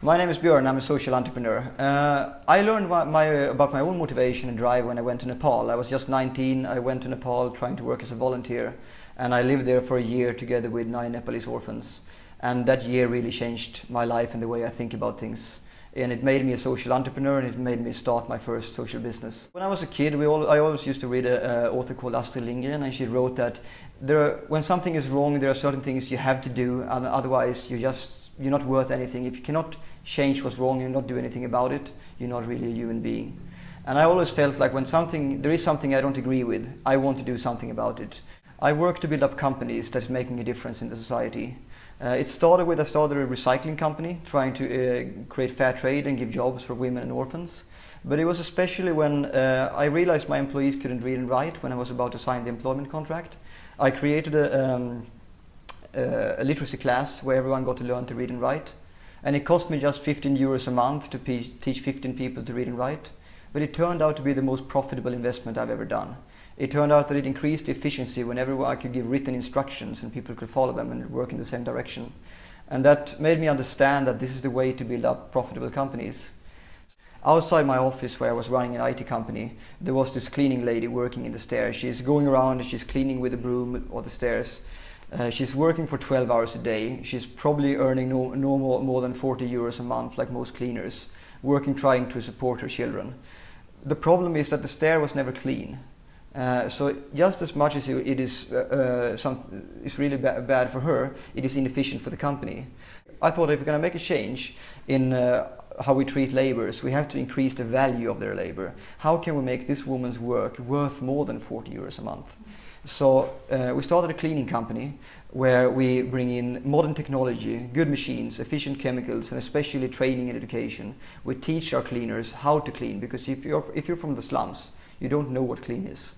My name is Björn, I'm a social entrepreneur. I learned about my own motivation and drive when I went to Nepal. I was just 19, I went to Nepal trying to work as a volunteer, and I lived there for a year together with 9 Nepalese orphans. And that year really changed my life and the way I think about things. And it made me a social entrepreneur, and it made me start my first social business. When I was a kid, I always used to read an author called Astrid Lindgren, and she wrote that when something is wrong, there are certain things you have to do, and otherwise you're not worth anything. If you cannot change what's wrong and not do anything about it, you're not really a human being. And I always felt like when there is something I don't agree with, I want to do something about it. I work to build up companies that is making a difference in the society. I started a recycling company trying to create fair trade and give jobs for women and orphans. But it was especially when I realized my employees couldn't read and write when I was about to sign the employment contract. I created a literacy class where everyone got to learn to read and write. And it cost me just 15 euros a month to teach 15 people to read and write. But it turned out to be the most profitable investment I've ever done. It turned out that it increased the efficiency whenever I could give written instructions and people could follow them and work in the same direction. And that made me understand that this is the way to build up profitable companies. Outside my office, where I was running an IT company, there was this cleaning lady working in the stairs. She's going around and she's cleaning with a broom or the stairs. She's working for 12 hours a day. She's probably earning no more than 40 euros a month, like most cleaners, working trying to support her children. The problem is that the stair was never clean. So just as much as it is really bad for her, it is inefficient for the company. I thought if we're going to make a change in how we treat laborers, we have to increase the value of their labor. How can we make this woman's work worth more than 40 euros a month? So we started a cleaning company where we bring in modern technology, good machines, efficient chemicals, and especially training and education. We teach our cleaners how to clean, because if you're from the slums, you don't know what clean is.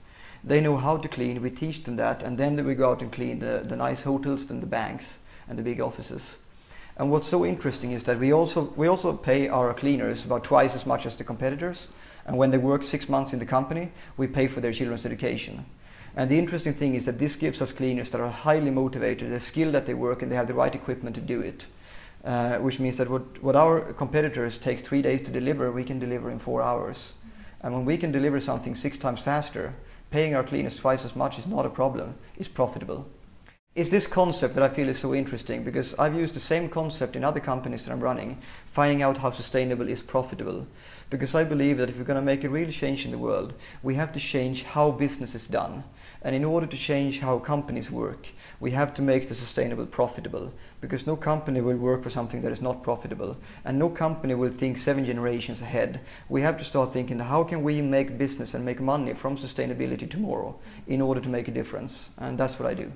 They know how to clean, we teach them that, and then we go out and clean the nice hotels and the banks and the big offices. And what's so interesting is that we also pay our cleaners about twice as much as the competitors, and when they work 6 months in the company, we pay for their children's education. And the interesting thing is that this gives us cleaners that are highly motivated, they're skilled at their work, and they have the right equipment to do it. Which means that what our competitors takes 3 days to deliver, we can deliver in 4 hours. And when we can deliver something 6 times faster, paying our cleaners twice as much is not a problem, it's profitable. It's this concept that I feel is so interesting, because I've used the same concept in other companies that I'm running, finding out how sustainable is profitable. Because I believe that if we're going to make a real change in the world, we have to change how business is done. And in order to change how companies work, we have to make the sustainable profitable. Because no company will work for something that is not profitable. And no company will think 7 generations ahead. We have to start thinking, how can we make business and make money from sustainability tomorrow in order to make a difference? And that's what I do.